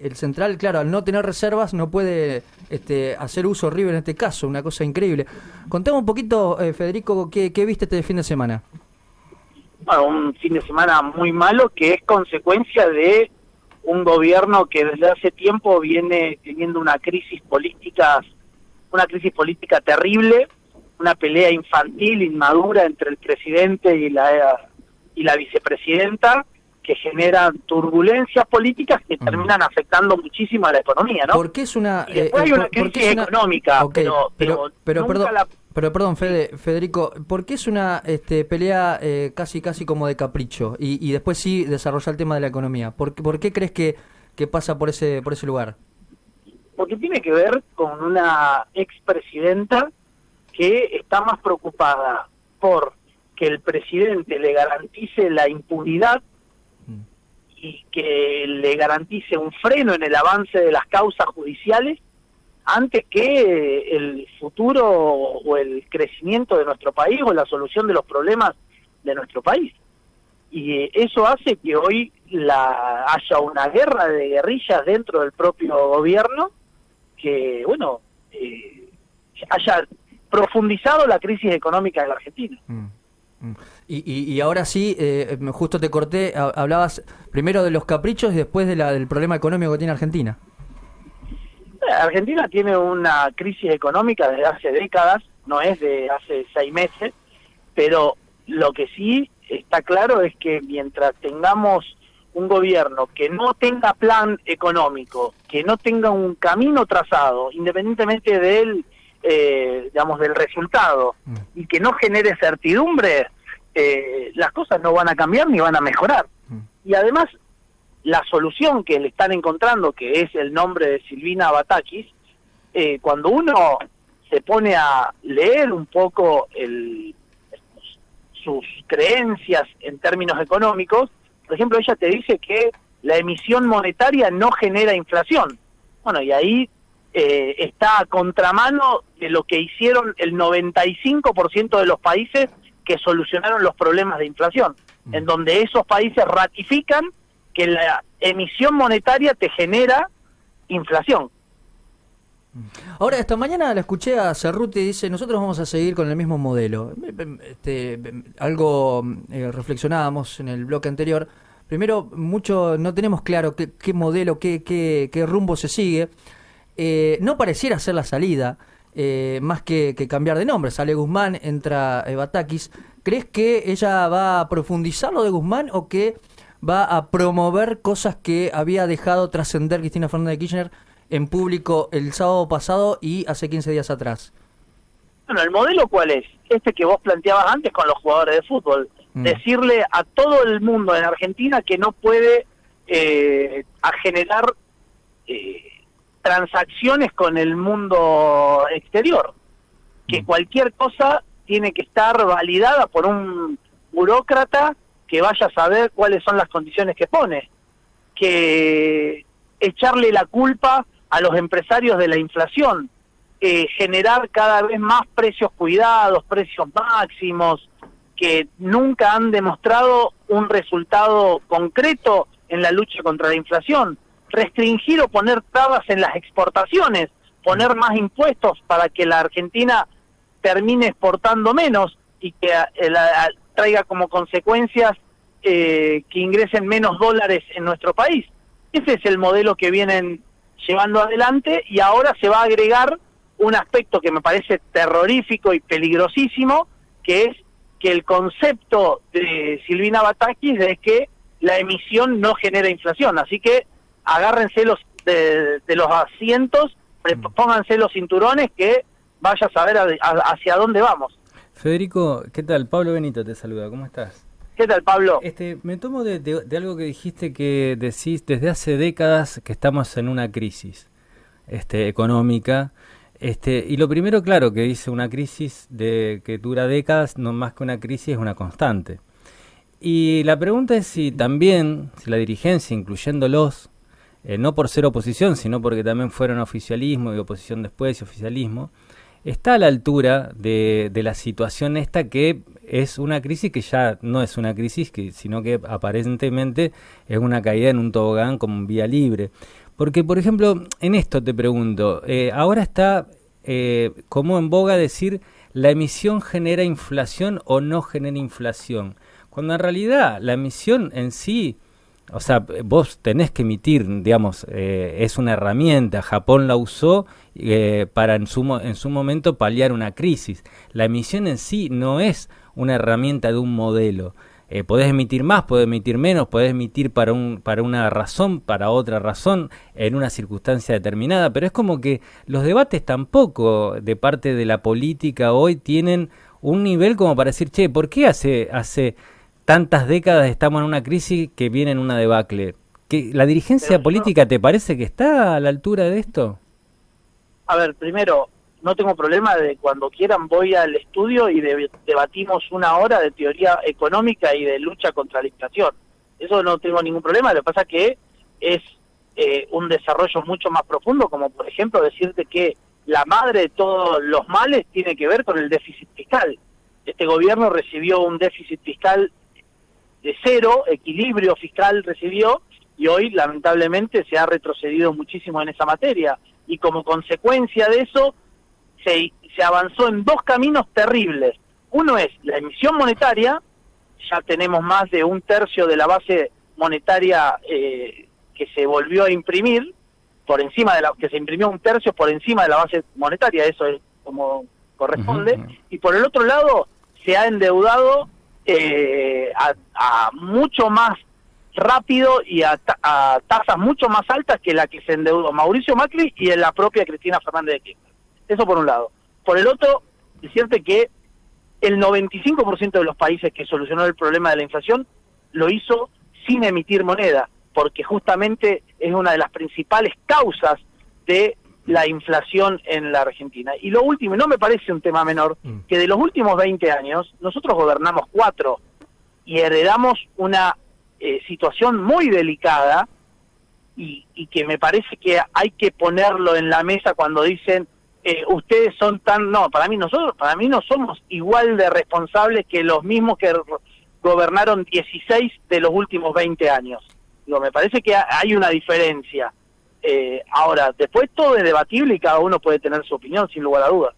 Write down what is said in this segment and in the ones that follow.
el central, claro, al no tener reservas no puede hacer uso River en este caso, una cosa increíble. Contame un poquito, Federico, ¿qué viste este fin de semana? Bueno, un fin de semana muy malo que es consecuencia de un gobierno que desde hace tiempo viene teniendo una crisis política terrible, una pelea infantil, inmadura entre el presidente y la vicepresidenta, que generan turbulencias políticas que terminan afectando muchísimo a la economía, ¿no? Porque es una... Y después hay una crisis económica, okay, pero nunca perdón, Federico, ¿por qué es una pelea casi como de capricho? Y después sí desarrolla el tema de la economía. ¿Por qué crees que pasa por ese lugar? Porque tiene que ver con una expresidenta que está más preocupada por que el presidente le garantice la impunidad y que le garantice un freno en el avance de las causas judiciales antes que el futuro o el crecimiento de nuestro país o la solución de los problemas de nuestro país. Y eso hace que hoy haya una guerra de guerrillas dentro del propio gobierno que, bueno, haya profundizado la crisis económica de la Argentina. Y ahora sí, justo te corté, hablabas primero de los caprichos y después del problema económico que tiene Argentina. Argentina tiene una crisis económica desde hace décadas, no es de hace 6 meses, pero lo que sí está claro es que mientras tengamos un gobierno que no tenga plan económico, que no tenga un camino trazado, independientemente del resultado, y que no genere certidumbre, las cosas no van a cambiar ni van a mejorar. Y además, la solución que le están encontrando, que es el nombre de Silvina Batakis, cuando uno se pone a leer un poco sus creencias en términos económicos, por ejemplo, ella te dice que la emisión monetaria no genera inflación. Bueno, y ahí está a contramano de lo que hicieron el 95% de los países que solucionaron los problemas de inflación, en donde esos países ratifican que la emisión monetaria te genera inflación. Ahora, esta mañana la escuché a Cerruti y dice, nosotros vamos a seguir con el mismo modelo. Algo reflexionábamos en el bloque anterior. Primero, mucho no tenemos claro qué modelo, qué rumbo se sigue. No pareciera ser la salida, más que cambiar de nombre. Sale Guzmán, entra Batakis. ¿Crees que ella va a profundizar lo de Guzmán o que va a promover cosas que había dejado trascender Cristina Fernández de Kirchner en público el sábado pasado y hace 15 días atrás? Bueno, ¿el modelo cuál es? Este que vos planteabas antes con los jugadores de fútbol. Decirle a todo el mundo en Argentina que no puede a generar transacciones con el mundo exterior. Que cualquier cosa tiene que estar validada por un burócrata que vaya a saber cuáles son las condiciones que pone. Que echarle la culpa a los empresarios de la inflación, generar cada vez más precios cuidados, precios máximos, que nunca han demostrado un resultado concreto en la lucha contra la inflación, restringir o poner trabas en las exportaciones, poner más impuestos para que la Argentina termine exportando menos y que traiga como consecuencias que ingresen menos dólares en nuestro país. Ese es el modelo que vienen llevando adelante y ahora se va a agregar un aspecto que me parece terrorífico y peligrosísimo, que es que el concepto de Silvina Batakis es que la emisión no genera inflación. Así que agárrense de los asientos, pónganse los cinturones que vaya a saber hacia dónde vamos. Federico, ¿qué tal? Pablo Benito te saluda, ¿cómo estás? ¿Qué tal, Pablo? Me tomo de algo que dijiste, que decís desde hace décadas que estamos en una crisis económica. Y lo primero, claro, que dice una crisis que dura décadas, no más que una crisis, es una constante. Y la pregunta es si la dirigencia, incluyéndolos, no por ser oposición, sino porque también fueron oficialismo y oposición después y oficialismo, está a la altura de la situación esta, que es una crisis que ya no es una crisis, sino que aparentemente es una caída en un tobogán como vía libre. Porque, por ejemplo, en esto te pregunto, ahora está como en boga decir la emisión genera inflación o no genera inflación, cuando en realidad la emisión en sí, o sea, vos tenés que emitir, digamos, es una herramienta. Japón la usó para en su momento paliar una crisis. La emisión en sí no es una herramienta de un modelo. Podés emitir más, podés emitir menos, podés emitir para una razón, para otra razón, en una circunstancia determinada, pero es como que los debates tampoco de parte de la política hoy tienen un nivel como para decir, che, ¿por qué hace tantas décadas estamos en una crisis que viene en una debacle? ¿Que la dirigencia política te parece que está a la altura de esto? A ver, primero, no tengo problema de cuando quieran voy al estudio y debatimos 1 hora de teoría económica y de lucha contra la inflación. Eso no tengo ningún problema, lo que pasa es que es un desarrollo mucho más profundo, como por ejemplo decirte que la madre de todos los males tiene que ver con el déficit fiscal. Este gobierno recibió un déficit fiscal de 0, equilibrio fiscal recibió, y hoy lamentablemente se ha retrocedido muchísimo en esa materia, y como consecuencia de eso se avanzó en 2 caminos terribles. Uno es la emisión monetaria, ya tenemos más de 1/3 de la base monetaria que se volvió a imprimir, por encima de que se imprimió 1/3 por encima de la base monetaria, eso es como corresponde, y por el otro lado se ha endeudado a mucho más rápido y a tasas mucho más altas que la que se endeudó Mauricio Macri y en la propia Cristina Fernández de Kirchner. Eso por un lado. Por el otro, decirte que el 95% de los países que solucionó el problema de la inflación lo hizo sin emitir moneda, porque justamente es una de las principales causas de la inflación en la Argentina. Y lo último, y no me parece un tema menor, que de los últimos 20 años, nosotros gobernamos 4 y heredamos una situación muy delicada y que me parece que hay que ponerlo en la mesa cuando dicen ustedes son tan... No, para mí no somos igual de responsables que los mismos que gobernaron 16 de los últimos 20 años. Digo, me parece que hay una diferencia. Ahora, después todo es debatible y cada uno puede tener su opinión, sin lugar a dudas.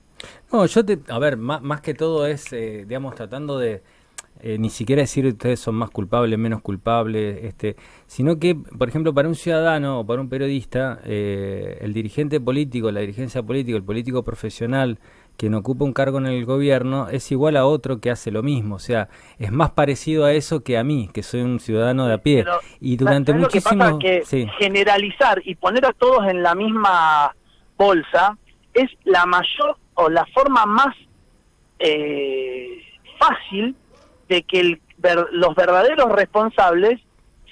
No, a ver, más que todo es, digamos, tratando de ni siquiera decir ustedes son más culpables, menos culpables, sino que, por ejemplo, para un ciudadano o para un periodista, el dirigente político, la dirigencia política, el político profesional quien ocupa un cargo en el gobierno es igual a otro que hace lo mismo, o sea, es más parecido a eso que a mí, que soy un ciudadano de a pie. Pero, y durante muchísimo... Lo que pasa es que generalizar y poner a todos en la misma bolsa es la mayor o la forma más fácil de que los verdaderos responsables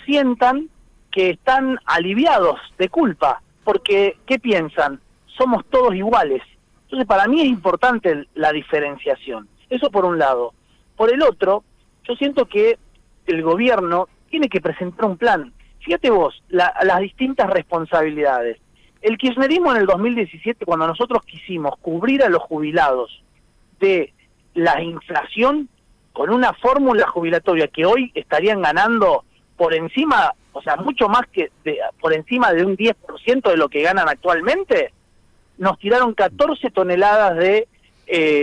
sientan que están aliviados de culpa, porque ¿qué piensan? Somos todos iguales. Entonces para mí es importante la diferenciación, eso por un lado. Por el otro, yo siento que el gobierno tiene que presentar un plan. Fíjate vos, las distintas responsabilidades. El kirchnerismo en el 2017, cuando nosotros quisimos cubrir a los jubilados de la inflación, con una fórmula jubilatoria que hoy estarían ganando por encima, o sea, mucho más que por encima de un 10% de lo que ganan actualmente, nos tiraron 14 toneladas de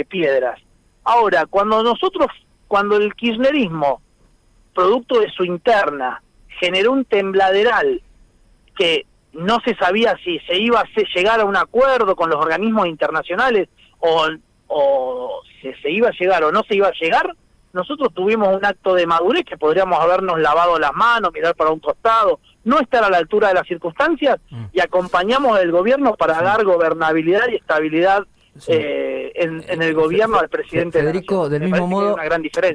piedras. Ahora, cuando el kirchnerismo, producto de su interna, generó un tembladeral que no se sabía si se iba a llegar a un acuerdo con los organismos internacionales o si se iba a llegar o no se iba a llegar, nosotros tuvimos un acto de madurez que podríamos habernos lavado las manos, mirar para un costado, no estar a la altura de las circunstancias y acompañamos al gobierno para dar gobernabilidad y estabilidad en el gobierno al presidente. Federico, de la Nación.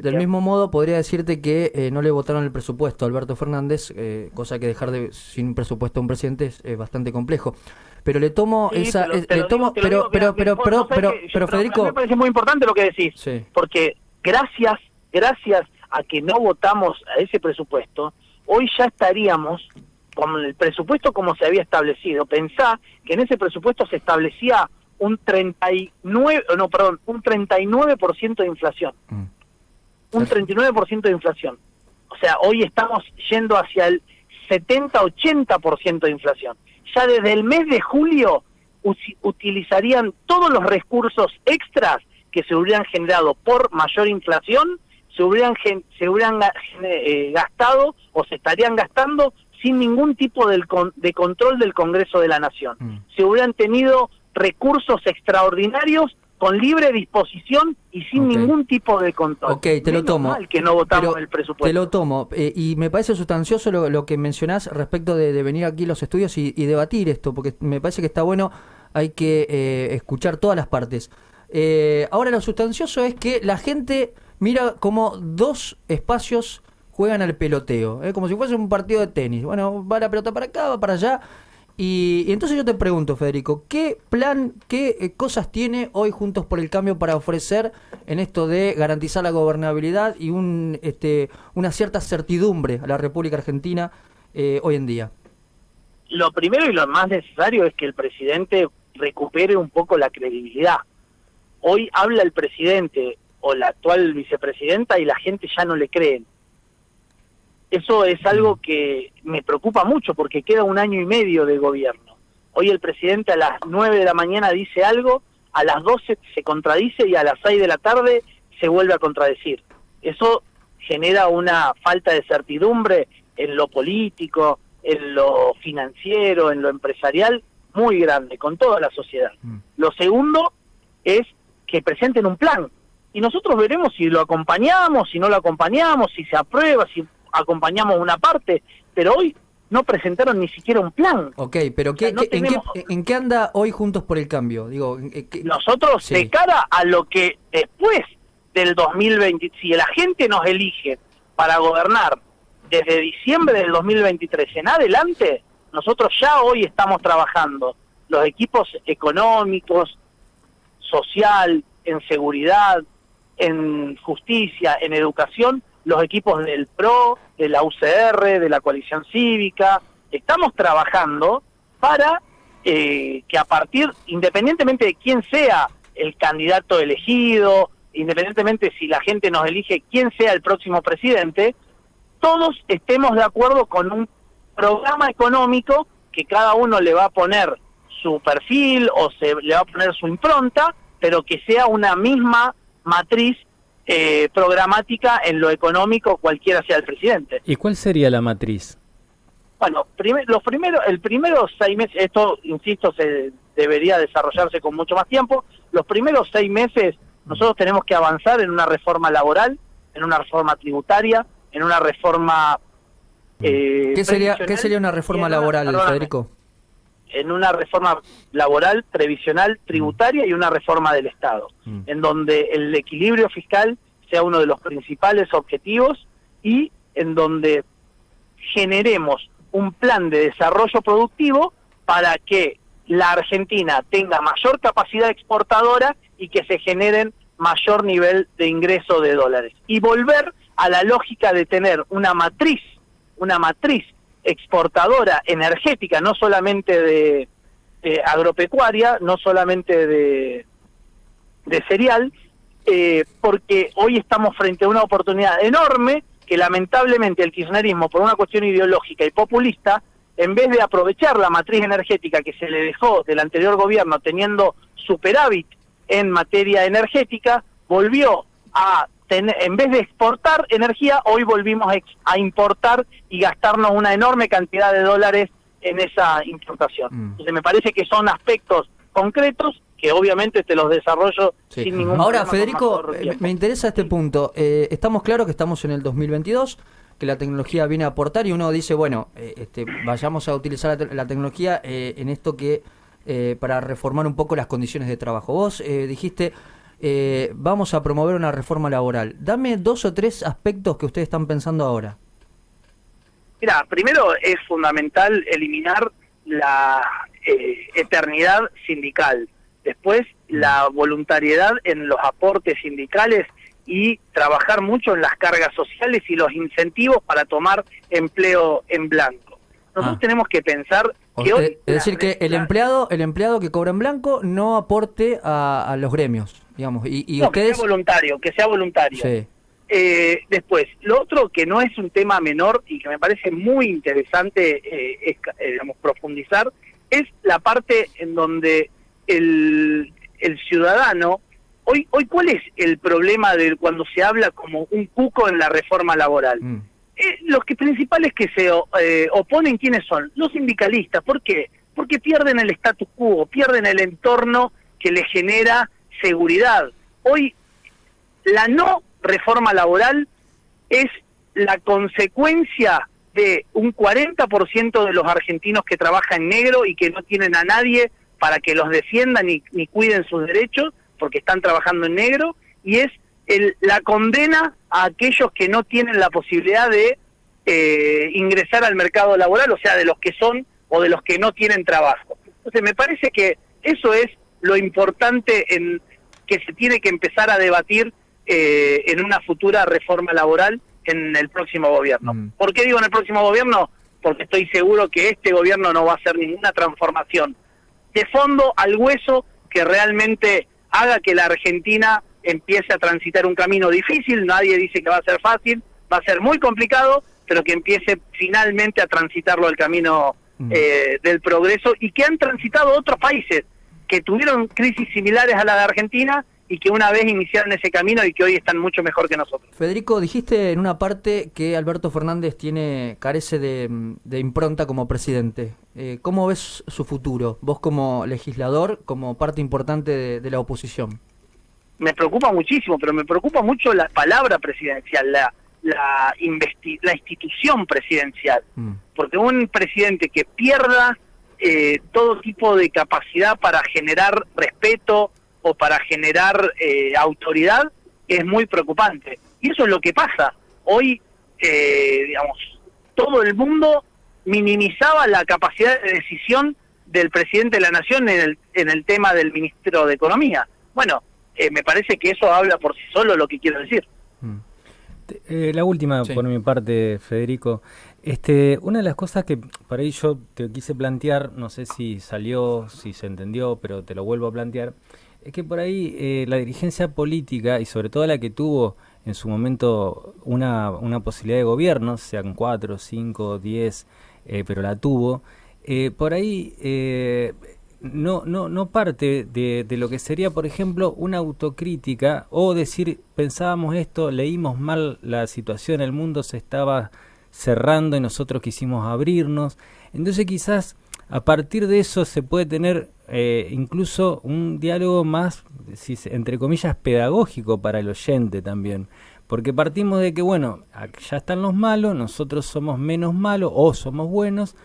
Del mismo modo podría decirte que no le votaron el presupuesto a Alberto Fernández, cosa que dejar sin presupuesto a un presidente es bastante complejo. Pero le tomo pero Federico, me parece muy importante lo que decís, sí. Porque gracias a que no votamos a ese presupuesto, hoy ya estaríamos con el presupuesto como se había establecido. Pensá que en ese presupuesto se establecía un 39% de inflación. Un 39% de inflación. O sea, hoy estamos yendo hacia el 70-80% de inflación. ya desde el mes de julio utilizarían todos los recursos extras que se hubieran generado por mayor inflación, se hubieran gastado o se estarían gastando sin ningún tipo de control del Congreso de la Nación. Se hubieran tenido recursos extraordinarios con libre disposición y sin ningún tipo de control. Ok, te lo tomo. Mal que no votamos el presupuesto. Te lo tomo. Y me parece sustancioso lo que mencionás respecto de venir aquí a los estudios y debatir esto, porque me parece que está bueno, hay que escuchar todas las partes. Ahora, lo sustancioso es que la gente mira como dos espacios juegan al peloteo, como si fuese un partido de tenis. Bueno, va la pelota para acá, va para allá. Y entonces yo te pregunto, Federico, ¿qué plan, qué cosas tiene hoy Juntos por el Cambio para ofrecer en esto de garantizar la gobernabilidad y una cierta certidumbre a la República Argentina hoy en día? Lo primero y lo más necesario es que el presidente recupere un poco la credibilidad. Hoy habla el presidente o la actual vicepresidenta y la gente ya no le creen. Eso es algo que me preocupa mucho porque queda 1 año y medio de gobierno. Hoy el presidente a las 9 de la mañana dice algo, a las 12 se contradice y a las 6 de la tarde se vuelve a contradecir. Eso genera una falta de certidumbre en lo político, en lo financiero, en lo empresarial, muy grande, con toda la sociedad. Lo segundo es que presenten un plan. Y nosotros veremos si lo acompañamos, si no lo acompañamos, si se aprueba, si acompañamos una parte, pero hoy no presentaron ni siquiera un plan. Ok, pero ¿en qué anda hoy Juntos por el Cambio? Digo, nosotros, sí, de cara a lo que después del 2020, si la gente nos elige para gobernar desde diciembre del 2023 en adelante, nosotros ya hoy estamos trabajando los equipos económicos, social, en seguridad, en justicia, en educación, los equipos del PRO, de la UCR, de la coalición cívica. Estamos trabajando para que a partir, independientemente de quién sea el candidato elegido, independientemente si la gente nos elige quién sea el próximo presidente, todos estemos de acuerdo con un programa económico que cada uno le va a poner su perfil o le va a poner su impronta, pero que sea una misma matriz programática en lo económico, cualquiera sea el presidente. ¿Y cuál sería la matriz? Bueno, el primero 6 meses, esto, insisto, se debería desarrollarse con mucho más tiempo. Los primeros 6 meses nosotros tenemos que avanzar en una reforma laboral, en una reforma tributaria, en una reforma... ¿Qué sería una reforma laboral, Federico? En una reforma laboral, previsional, tributaria y una reforma del Estado, en donde el equilibrio fiscal sea uno de los principales objetivos y en donde generemos un plan de desarrollo productivo para que la Argentina tenga mayor capacidad exportadora y que se generen mayor nivel de ingreso de dólares. Y volver a la lógica de tener una matriz exportadora energética, no solamente de agropecuaria, no solamente de cereal, porque hoy estamos frente a una oportunidad enorme que lamentablemente el kirchnerismo, por una cuestión ideológica y populista, en vez de aprovechar la matriz energética que se le dejó del anterior gobierno teniendo superávit en materia energética, volvió a en vez de exportar energía, hoy volvimos a importar y gastarnos una enorme cantidad de dólares en esa importación. Entonces me parece que son aspectos concretos que obviamente te los desarrollo sin ningún Ahora, problema. Federico, me interesa este punto. Estamos claros que estamos en el 2022, que la tecnología viene a aportar y uno dice, bueno, vayamos a utilizar la tecnología en esto que para reformar un poco las condiciones de trabajo. Vos dijiste... vamos a promover una reforma laboral. Dame 2 o 3 aspectos que ustedes están pensando ahora. Mira, primero es fundamental eliminar la eternidad sindical. Después, la voluntariedad en los aportes sindicales y trabajar mucho en las cargas sociales y los incentivos para tomar empleo en blanco. Nosotros tenemos que pensar que hoy... Es decir, que el empleado que cobra en blanco no aporte a los gremios, digamos, y no, ustedes... que sea voluntario. Sí. Después, lo otro que no es un tema menor y que me parece muy interesante digamos, profundizar, es la parte en donde el ciudadano, hoy ¿cuál es el problema de cuando se habla como un cuco en la reforma laboral? Los principales que se oponen, ¿quiénes son? Los sindicalistas. ¿Por qué? Porque pierden el status quo, pierden el entorno que les genera seguridad. Hoy la no reforma laboral es la consecuencia de un 40% de los argentinos que trabajan en negro y que no tienen a nadie para que los defiendan ni cuiden sus derechos porque están trabajando en negro, y es la condena a aquellos que no tienen la posibilidad de ingresar al mercado laboral, o sea, de los que son o de los que no tienen trabajo. Entonces me parece que eso es lo importante que se tiene que empezar a debatir en una futura reforma laboral en el próximo gobierno. ¿Por qué digo en el próximo gobierno? Porque estoy seguro que este gobierno no va a hacer ninguna transformación de fondo al hueso que realmente haga que la Argentina empiece a transitar un camino difícil. Nadie dice que va a ser fácil, va a ser muy complicado, pero que empiece finalmente a transitarlo el camino del progreso, y que han transitado otros países que tuvieron crisis similares a la de Argentina y que una vez iniciaron ese camino y que hoy están mucho mejor que nosotros. Federico, dijiste en una parte que Alberto Fernández carece de impronta como presidente. ¿Cómo ves su futuro? Vos como legislador, como parte importante de la oposición. Me preocupa muchísimo, pero me preocupa mucho la palabra presidencial, la institución presidencial. Porque un presidente que pierda todo tipo de capacidad para generar respeto o para generar autoridad es muy preocupante. Y eso es lo que pasa. Hoy, todo el mundo minimizaba la capacidad de decisión del presidente de la Nación en el tema del ministro de Economía. Bueno, me parece que eso habla por sí solo lo que quiero decir. La última, sí, por mi parte, Federico. Una de las cosas que por ahí yo te quise plantear, no sé si salió, si se entendió, pero te lo vuelvo a plantear, es que por ahí la dirigencia política, y sobre todo la que tuvo en su momento una posibilidad de gobierno, sean 4, 5, 10, pero la tuvo, por ahí no parte de lo que sería, por ejemplo, una autocrítica o decir, pensábamos esto, leímos mal la situación, el mundo se estaba cerrando y nosotros quisimos abrirnos. Entonces quizás a partir de eso se puede tener incluso un diálogo más, entre comillas, pedagógico para el oyente también, porque partimos de que, bueno, ya están los malos, nosotros somos menos malos o somos buenos,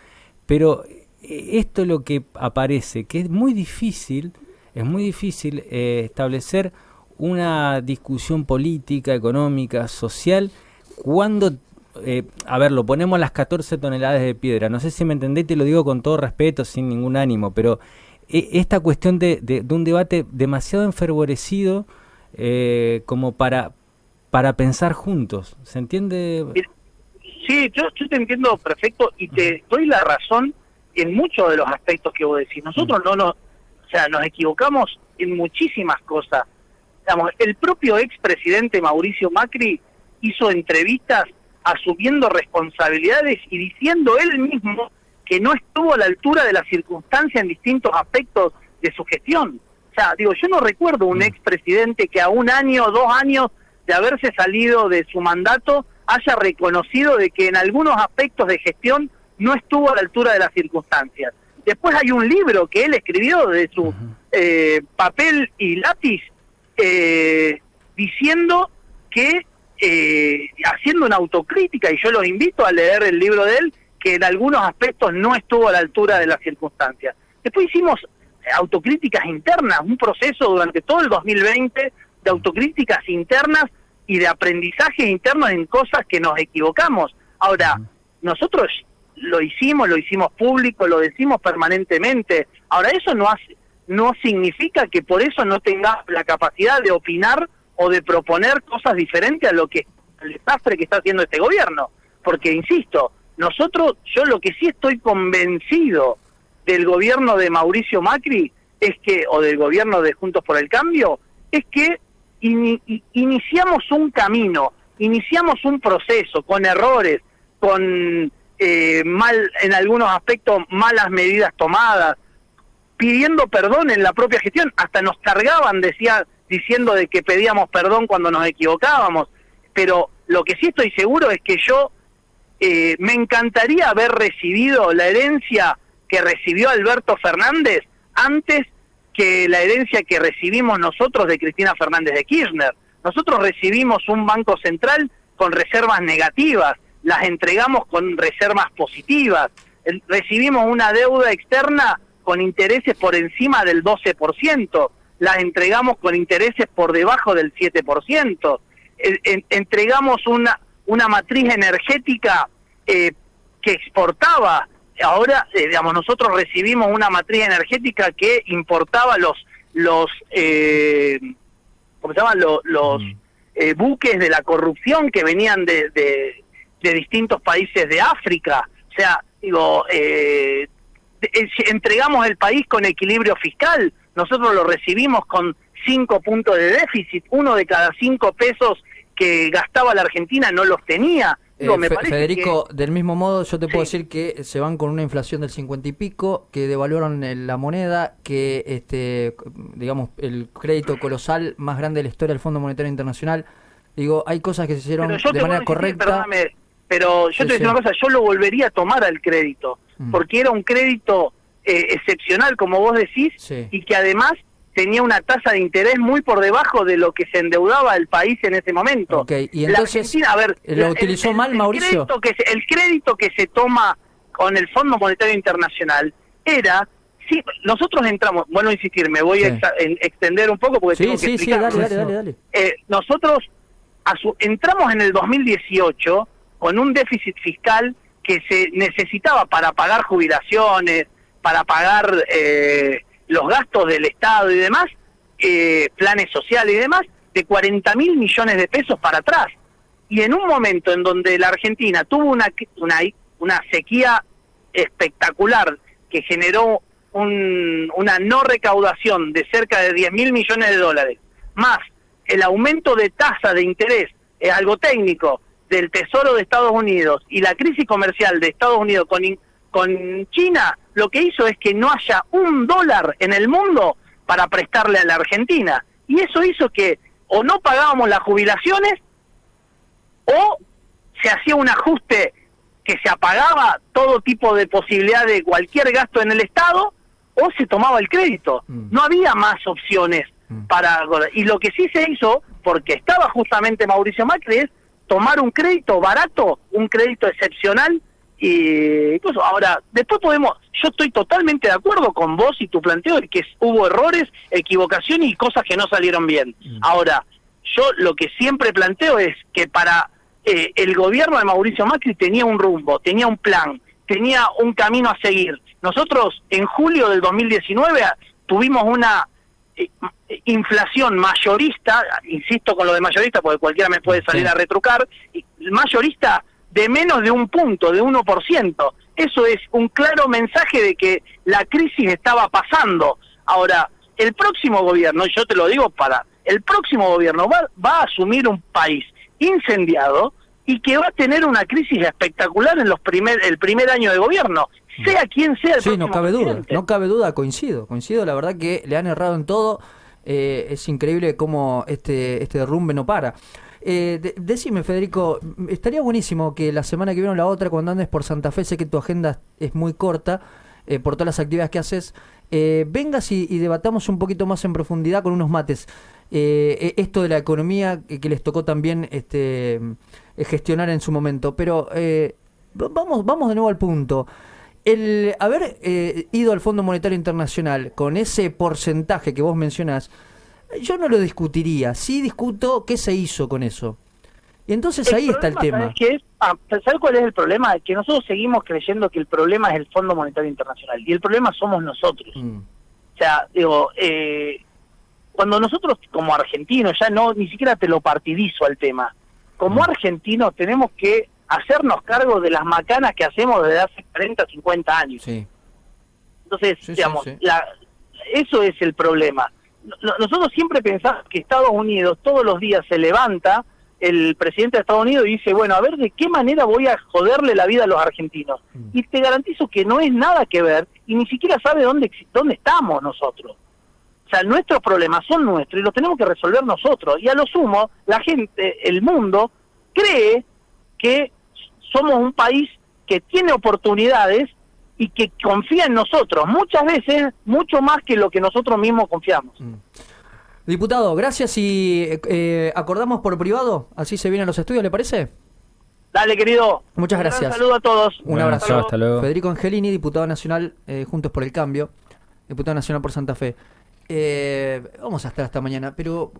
pero esto es lo que aparece, que es muy difícil establecer una discusión política, económica, social, cuando, lo ponemos a las 14 toneladas de piedra. No sé si me entendés, te lo digo con todo respeto, sin ningún ánimo, pero esta cuestión de un debate demasiado enfervorecido como para pensar juntos, ¿se entiende? Sí, yo te entiendo perfecto y te doy la razón en muchos de los aspectos que vos decís. Nosotros nos equivocamos en muchísimas cosas. El propio expresidente Mauricio Macri hizo entrevistas asumiendo responsabilidades y diciendo él mismo que no estuvo a la altura de la circunstancia en distintos aspectos de su gestión. Yo no recuerdo un expresidente que a 1 año, 2 años de haberse salido de su mandato haya reconocido de que en algunos aspectos de gestión no estuvo a la altura de las circunstancias. Después hay un libro que él escribió de su papel y lápiz diciendo que, haciendo una autocrítica, y yo los invito a leer el libro de él, que en algunos aspectos no estuvo a la altura de las circunstancias. Después hicimos autocríticas internas, un proceso durante todo el 2020 de autocríticas internas y de aprendizajes internos en cosas que nos equivocamos. Ahora, nosotros lo hicimos público, lo decimos permanentemente. Ahora, eso no significa que por eso no tengamos la capacidad de opinar o de proponer cosas diferentes a lo que el desastre que está haciendo este gobierno. Porque, insisto, yo lo que sí estoy convencido del gobierno de Mauricio Macri o del gobierno de Juntos por el Cambio, es que iniciamos un camino, iniciamos un proceso con errores, con mal, en algunos aspectos, malas medidas tomadas, pidiendo perdón en la propia gestión, hasta nos cargaban, diciendo de que pedíamos perdón cuando nos equivocábamos, pero lo que sí estoy seguro es que yo me encantaría haber recibido la herencia que recibió Alberto Fernández antes que la herencia que recibimos nosotros de Cristina Fernández de Kirchner. Nosotros recibimos un Banco Central con reservas negativas, las entregamos con reservas positivas, recibimos una deuda externa con intereses por encima del 12%, las entregamos con intereses por debajo del 7%, entregamos una matriz energética que exportaba. Ahora, digamos, nosotros recibimos una matriz energética que importaba los ¿cómo se llaman? Los buques de la corrupción que venían de distintos países de África. O sea, digo, entregamos el país con equilibrio fiscal. Nosotros lo recibimos con 5 puntos de déficit. 1 de cada 5 pesos que gastaba la Argentina no los tenía. Federico, del mismo modo yo te puedo decir que se van con una inflación del 50 y pico, que devaluaron la moneda, que digamos el crédito colosal más grande de la historia del Fondo Monetario Internacional. Digo, hay cosas que se hicieron de manera correcta. Perdóname, pero yo te voy a decir una cosa, yo lo volvería a tomar al crédito, porque era un crédito excepcional, como vos decís, y que además tenía una tasa de interés muy por debajo de lo que se endeudaba el país en ese momento. Okay. Y entonces, a ver, ¿lo utilizó mal, Mauricio? El crédito que se toma con el Fondo Monetario Internacional era... Sí, nosotros entramos... Bueno, insistir, me voy a extender un poco porque tengo que explicar. Dale. Nosotros entramos en el 2018 con un déficit fiscal que se necesitaba para pagar jubilaciones, para pagar... los gastos del Estado y demás, planes sociales y demás, de 40.000 millones de pesos para atrás. Y en un momento en donde la Argentina tuvo una sequía espectacular que generó una no recaudación de cerca de 10.000 millones de dólares, más el aumento de tasa de interés, es algo técnico, del Tesoro de Estados Unidos y la crisis comercial de Estados Unidos con China, lo que hizo es que no haya $1 en el mundo para prestarle a la Argentina. Y eso hizo que o no pagábamos las jubilaciones, o se hacía un ajuste que se apagaba todo tipo de posibilidad de cualquier gasto en el Estado, o se tomaba el crédito. No había más opciones para... Y lo que sí se hizo, porque estaba justamente Mauricio Macri, es tomar un crédito barato, un crédito excepcional. Y incluso ahora, después yo estoy totalmente de acuerdo con vos y tu planteo de que hubo errores, equivocaciones y cosas que no salieron bien. Ahora, yo lo que siempre planteo es que para el gobierno de Mauricio Macri tenía un rumbo, tenía un plan, tenía un camino a seguir. Nosotros en julio del 2019 tuvimos una inflación mayorista, insisto con lo de mayorista porque cualquiera me puede salir a retrucar, mayorista de menos de 1 punto, de 1%. Eso es un claro mensaje de que la crisis estaba pasando. Ahora, el próximo gobierno, yo te lo digo el próximo gobierno va a asumir un país incendiado y que va a tener una crisis espectacular en el primer año de gobierno, sea quien sea el próximo presidente. No cabe duda, coincido, la verdad que le han errado en todo, es increíble cómo este derrumbe no para. Decime, Federico, estaría buenísimo que la semana que viene o la otra, cuando andes por Santa Fe, sé que tu agenda es muy corta por todas las actividades que haces, vengas y debatamos un poquito más en profundidad con unos mates esto de la economía que les tocó también gestionar en su momento. Pero vamos de nuevo al punto. El haber ido al Fondo Monetario Internacional con ese porcentaje que vos mencionás, yo no lo discutiría, sí discuto qué se hizo con eso. Y entonces ahí está el tema. ¿Sabes cuál es el problema? Que nosotros seguimos creyendo que el problema es el Fondo Monetario Internacional, y el problema somos nosotros. O sea, digo, cuando nosotros como argentinos, ya ni siquiera te lo partidizo al tema, como argentinos tenemos que hacernos cargo de las macanas que hacemos desde hace 40, 50 años. Sí. Entonces, digamos, eso es el problema. Nosotros siempre pensamos que Estados Unidos todos los días se levanta el presidente de Estados Unidos y dice, bueno, a ver de qué manera voy a joderle la vida a los argentinos. Y te garantizo que no es nada que ver y ni siquiera sabe dónde estamos nosotros. O sea, nuestros problemas son nuestros y los tenemos que resolver nosotros. Y a lo sumo, la gente, el mundo, cree que somos un país que tiene oportunidades y que confía en nosotros, muchas veces, mucho más que lo que nosotros mismos confiamos. Diputado, gracias y acordamos por privado, así se vienen los estudios, ¿le parece? Dale, querido. Muchas gracias. Un saludo a todos. Un abrazo. Hasta luego. Federico Angelini, diputado nacional, Juntos por el Cambio, diputado nacional por Santa Fe. Vamos a estar hasta mañana, pero...